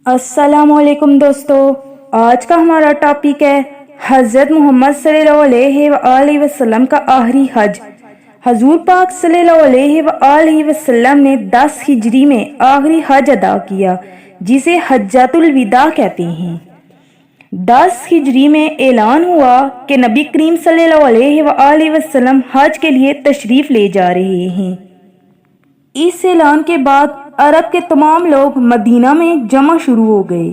अस्सलाम वालेकुम दोस्तों। आज का हमारा टॉपिक है हज़रत मोहम्मद सल्लल्लाहु अलैहि वसल्लम का आखिरी हज। हजूर पाक सल्लल्लाहु अलैहि वसल्लम ने 10 हिजरी में आखिरी हज अदा किया, जिसे हज्जतुल विदा कहते हैं। 10 हिजरी में ऐलान हुआ कि नबी करीम सल्लल्लाहु अलैहि वसल्लम हज के लिए तशरीफ़ ले जा रहे हैं। इस ऐलान के बाद अरब के तमाम लोग मदीना में जमा शुरू हो गए।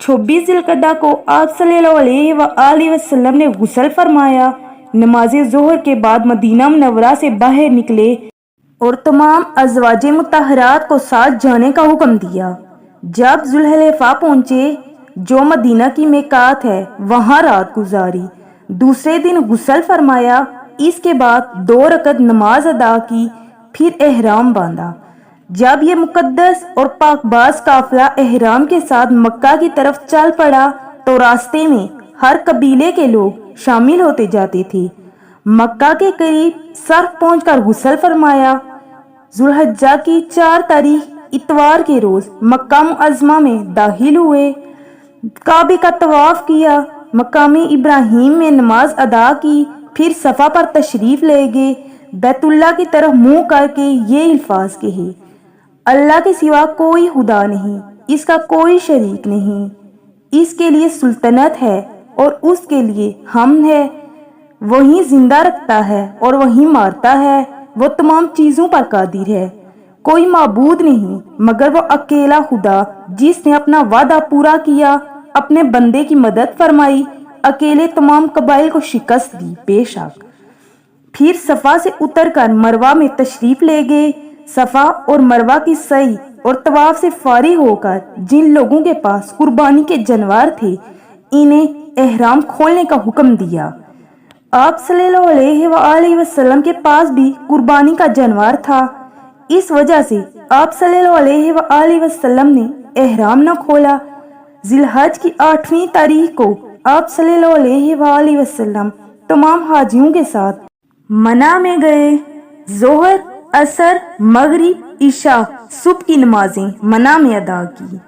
26 ज़िलक़दा को आप सल्लल्लाहु अलैहि वसल्लम ने गुस्ल फरमाया। नमाज ज़ोहर के बाद मदीना मुनव्वरा से बाहर निकले और तमाम अज़वाजे मुतहरात को साथ जाने का हुक्म दिया। जब ज़ुल्हुलैफ़ा पहुँचे, जो मदीना की मिकात है, वहाँ रात गुजारी। दूसरे दिन गुस्ल फरमाया। इसके बाद 2 रकत नमाज अदा की, फिर एहराम बांधा। जब ये मुकद्दस और पाकबाज काफिला एहराम के साथ मक्का की तरफ चल पड़ा, तो रास्ते में हर कबीले के लोग शामिल होते जाते थे। मक्का के करीब सर्फ पहुंचकर गुस्ल फरमाया। ज़ुल्हज्जा की 4 तारीख इतवार के रोज मक्का मुअज़्ज़मा में दाखिल हुए। काबे का तवाफ किया, मकाम इब्राहिम में नमाज अदा की, फिर सफ़ा पर तशरीफ ले गए। बैतुल्लाह की तरफ मुंह करके ये अल्फाज कहे, अल्लाह के सिवा कोई खुदा नहीं, इसका कोई शरीक नहीं। इसके लिए सुल्तनत है और उसके लिए हमद है। वही जिंदा रखता है और वही मारता है। वो तमाम चीज़ों पर कादिर है। कोई माबूद नहीं मगर वो अकेला खुदा, जिसने अपना वादा पूरा किया, अपने बंदे की मदद फरमाई, अकेले तमाम कबाइल को शिकस्त दी। बेशक फिर सफ़ा से उतरकर मरवा में तशरीफ ले गए। सफ़ा और मरवा की सई और तवाफ से फारिग होकर जिन लोगों के पास कुर्बानी के जानवर थे, इन्हें एहराम खोलने का हुक्म दिया। आप सल्लल्लाहु अलैहि वसल्लम के पास भी कुर्बानी का जानवर था। इस वजह से आप सल्लल्लाहु अलैहि वसल्लम ने एहराम न खोला। जिलहज की 8वीं तारीख को आप सल्लल्लाहु अलैहि वसल्लम तमाम हाजियों के साथ मना में गए। जोहर, असर, मगरिब, इशा, सुबह की नमाजें मना में अदा की।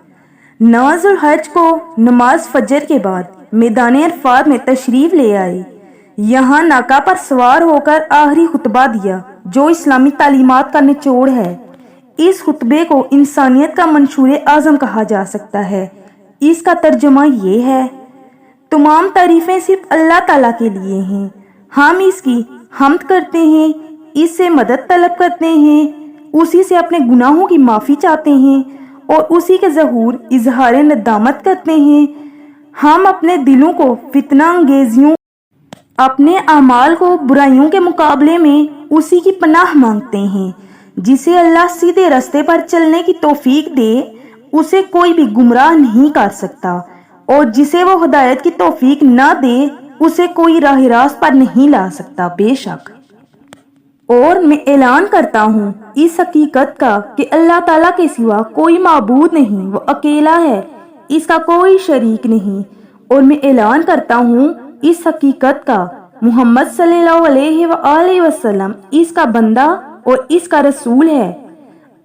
9 ज़ुल्हज को नमाज फजर के बाद मैदान अरफात में तशरीफ ले आए। यहाँ नाका पर सवार होकर आखिरी खुतबा दिया, जो इस्लामी तालीमात का निचोड़ है। इस खुतबे को इंसानियत का मंशूर आज़म कहा जा सकता है। इसका तर्जुमा ये है, तमाम तारीफ़ें सिर्फ अल्लाह ताला के लिए हैं। हम इसकी हमद करते हैं, इससे मदद तलब करते हैं, उसी से अपने गुनाहों की माफ़ी चाहते हैं और उसी के ज़हूर इजहार नदामत करते हैं। हम अपने दिलों को फितना अंगेजियों, अपने अमाल को बुराइयों के मुकाबले में उसी की पनाह मांगते हैं। जिसे अल्लाह सीधे रास्ते पर चलने की तौफीक दे, उसे कोई भी गुमराह नहीं कर सकता, और जिसे वो हिदायत की तौफीक न दे, उसे कोई राह रास्त पर नहीं ला सकता। बेशक और मैं ऐलान करता हूँ इस हकीकत का कि अल्लाह ताला के सिवा कोई माबूद नहीं, वो अकेला है, इसका कोई शरीक नहीं। और मैं ऐलान करता हूँ इस हकीकत का, मोहम्मद सल्लल्लाहु अलैहि वसल्लम इसका बंदा और इसका रसूल है।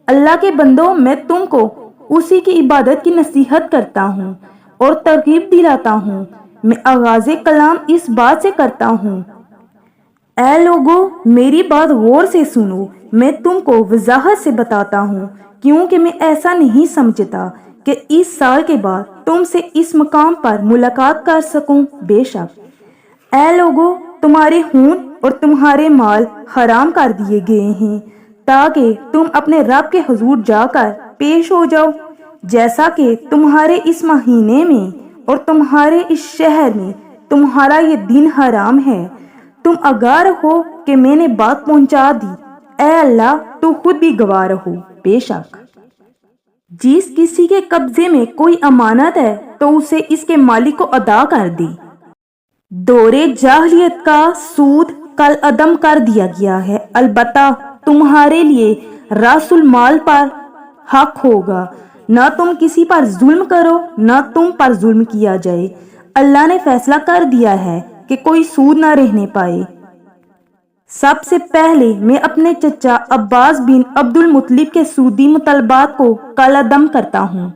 अल्लाह के बंदो, मैं तुमको उसी की इबादत की नसीहत करता हूँ और तरगीब दिलाता हूँ। मैं आगाज़े कलाम इस बात से करता हूँ, ऐ लोगों, मेरी बात गौर से सुनो। मैं तुमको वजाहत से बताता हूँ, क्योंकि मैं ऐसा नहीं समझता कि इस साल के बाद तुमसे इस मकाम पर मुलाकात कर सकूं। बेशक ऐ लोगों, तुम्हारे खून और तुम्हारे माल हराम कर दिए गए हैं, ताकि तुम अपने रब के हुजूर जाकर पेश हो जाओ। जैसा कि तुम्हारे इस महीने में और तुम्हारे इस शहर में तुम्हारा ये दिन हराम है, तुम आगाह रहो कि मैंने बात पहुंचा दी। ऐ अल्लाह, तू खुद भी गवाह रहो। बेशक जिस किसी के कब्जे में कोई अमानत है, तो उसे इसके मालिक को अदा कर दे। दौरे जाहलियत का सूद कल अदम कर दिया गया है। अलबत्ता तुम्हारे लिए रासुल माल पर हक होगा। न तुम किसी पर जुल्म करो, न तुम पर जुल्म किया जाए। अल्लाह ने फैसला कर दिया है कि कोई सूद न रहने पाए। सबसे पहले मैं अपने चचा अब्बास बिन अब्दुल मुत्तलिब के सूदी मुतलबात को कलअदम करता हूँ।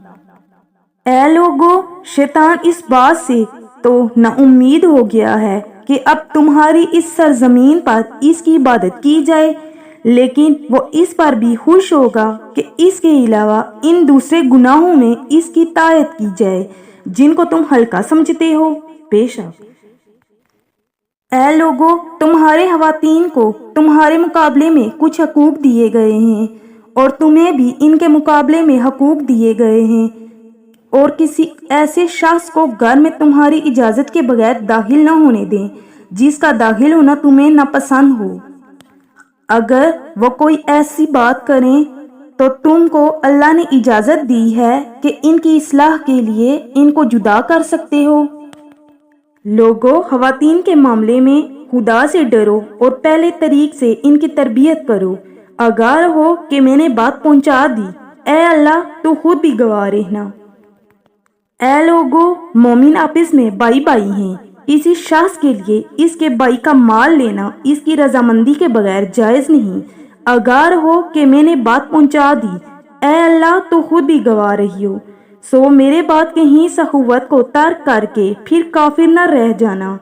اے لوگو، شیطان اس بات سے تو نا امید ہو گیا ہے کہ اب تمہاری اس سرزمین پر اس کی عبادت کی جائے، لیکن وہ اس پر بھی خوش ہوگا کہ اس کے علاوہ ان دوسرے گناہوں میں اس کی اطاعت کی جائے جن کو تم ہلکا سمجھتے ہو۔ بے شک اے لوگو، تمہارے خواتین کو تمہارے مقابلے میں کچھ حقوق دیے گئے ہیں اور تمہیں بھی ان کے مقابلے میں حقوق دیے گئے ہیں، اور کسی ایسے شخص کو گھر میں تمہاری اجازت کے بغیر داخل نہ ہونے دیں جس کا داخل ہونا تمہیں ناپسند ہو۔ اگر وہ کوئی ایسی بات کریں تو تم کو اللہ نے اجازت دی ہے کہ ان کی اصلاح کے لیے ان کو جدا کر سکتے ہو۔ لوگو، خواتین کے معاملے میں خدا سے ڈرو اور پہلے طریق سے ان کی تربیت کرو۔ آگاہ رہو کہ میں نے بات پہنچا دی، اے اللہ تو خود بھی گواہ رہنا۔ اے لوگو، مومن آپس میں بھائی بھائی ہیں، کسی شخص کے لیے اس کے بھائی کا مال لینا اس کی رضامندی کے بغیر جائز نہیں۔ آگاہ رہو کہ میں نے بات پہنچا دی، اے اللہ تو خود بھی گواہ رہی ہو۔ سو میرے بعد کہیں سخاوت کو ترک کر کے پھر کافر نہ رہ جانا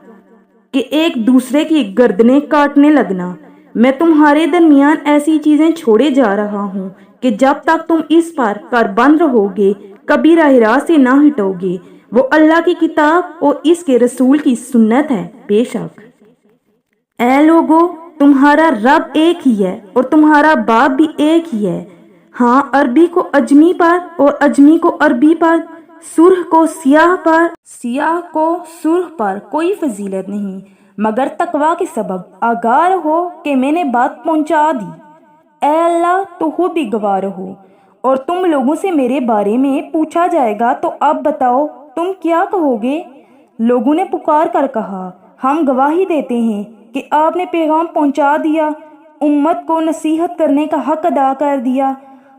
کہ ایک دوسرے کی گردنیں کاٹنے لگنا۔ میں تمہارے درمیان ایسی چیزیں چھوڑے جا رہا ہوں کہ جب تک تم اس پر کاربند رہو گے کبھی راہ راست سے نہ ہٹو گے۔ وہ اللہ کی کتاب اور اس کے رسول کی سنت ہے۔ بے شک اے لوگو، تمہارا رب ایک ہی ہے اور تمہارا باپ بھی ایک ہی ہے۔ ہاں، عربی کو اجمی پر اور اجمی کو عربی پر، سرخ کو سیاہ پر، سیاہ کو سرخ پر کوئی فضیلت نہیں مگر تقوی کے سبب۔ آگاہ رہو کہ میں نے بات پہنچا دی، اے اللہ تو خود بھی گواہ رہو۔ اور تم لوگوں سے میرے بارے میں پوچھا جائے گا تو اب بتاؤ تم کیا کہو گے؟ لوگوں نے پکار کر کہا، ہم گواہی دیتے ہیں کہ آپ نے پیغام پہنچا دیا، امت کو نصیحت کرنے کا حق ادا کر دیا،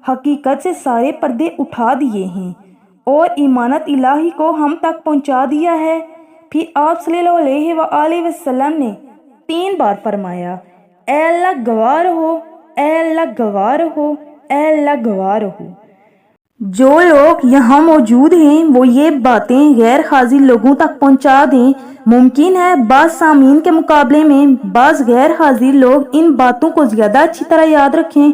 حقیقت سے سارے پردے اٹھا دیے ہیں اور ایمانت الہی کو ہم تک پہنچا دیا ہے۔ پھر آپ صلی اللہ علیہ وآلہ وسلم نے 3 بار فرمایا، اے اللہ گواہ رہو، اے اللہ گواہ رہو، اے اللہ گواہ رہو۔ جو لوگ یہاں موجود ہیں وہ یہ باتیں غیر حاضر لوگوں تک پہنچا دیں۔ ممکن ہے بعض سامعین کے مقابلے میں بعض غیر حاضر لوگ ان باتوں کو زیادہ اچھی طرح یاد رکھیں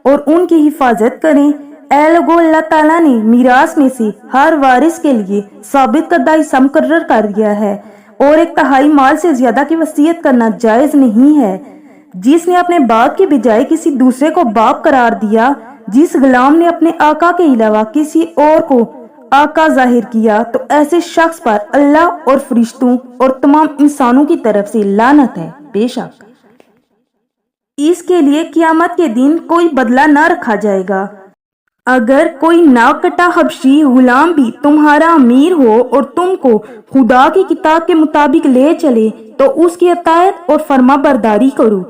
اور ان کی حفاظت کریں۔ اے لوگو، اللہ تعالیٰ نے میراث میں سے ہر وارث کے لیے ثابت کردہ حصہ مقرر کر دیا ہے اور 1/3 مال سے زیادہ کی وصیت کرنا جائز نہیں ہے۔ جس نے اپنے باپ کی بجائے کسی دوسرے کو باپ قرار دیا، جس غلام نے اپنے آقا کے علاوہ کسی اور کو آقا ظاہر کیا، تو ایسے شخص پر اللہ اور فرشتوں اور تمام انسانوں کی طرف سے لعنت ہے۔ بے شک اس کے لیے قیامت کے دن کوئی بدلہ نہ رکھا جائے گا۔ اگر کوئی ناک کٹا حبشی غلام بھی تمہارا امیر ہو اور تم کو خدا کی کتاب کے مطابق لے چلے تو اس کی اطاعت اور فرما برداری کرو۔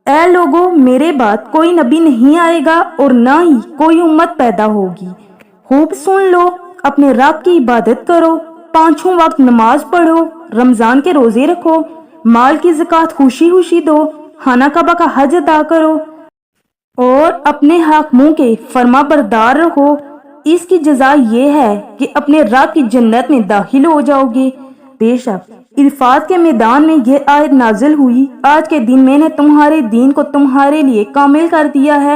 اے لوگو، میرے بعد کوئی نبی نہیں آئے گا اور نہ ہی کوئی امت پیدا ہوگی۔ خوب سن لو، اپنے رب کی عبادت کرو، 5 وقت نماز پڑھو، رمضان کے روزے رکھو، مال کی زکوٰۃ خوشی خوشی دو، خانہ کعبہ کا حج ادا کرو اور اپنے حاکموں کے فرما بردار رہو۔ اس کی جزا یہ ہے کہ اپنے رب کی جنت میں داخل ہو جاؤ گے۔ بے شک عرفات کے میدان میں یہ آیت نازل ہوئی، آج کے دن میں نے تمہارے دین کو تمہارے لیے کامل کر دیا ہے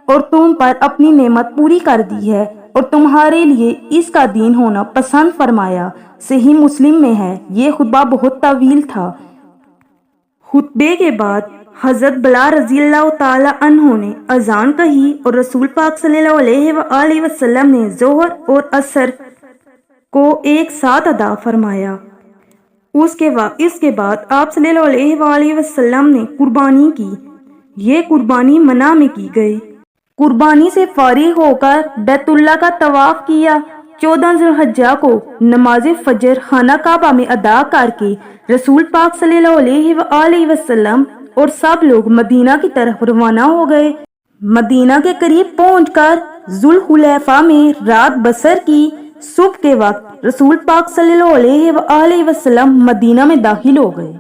اور تم پر اپنی نعمت پوری کر دی ہے اور تمہارے لیے اس کا دین ہونا پسند فرمایا۔ صحیح مسلم میں ہے۔ یہ خطبہ بہت طویل تھا۔ خطبے کے بعد حضرت بلال رضی اللہ تعالی عنہ نے اذان کہی اور رسول پاک صلی اللہ علیہ وآلہ وسلم نے ظہر اور عصر کو ایک ساتھ ادا فرمایا۔ اس کے بعد آپ صلی اللہ علیہ وآلہ وسلم نے قربانی کی۔ یہ قربانی منع میں کی گئی۔ قربانی سے فارغ ہو کر بیت اللہ کا طواف کیا۔ 14 ذی الحجہ کو نماز فجر خانہ کعبہ میں ادا کر کے رسول پاک صلی اللہ علیہ وآلہ وسلم اور سب لوگ مدینہ کی طرف روانہ ہو گئے۔ مدینہ کے قریب پہنچ کر ذوالحلیفہ میں رات بسر کی۔ صبح کے وقت رسول پاک صلی اللہ علیہ وآلہ وسلم مدینہ میں داخل ہو گئے۔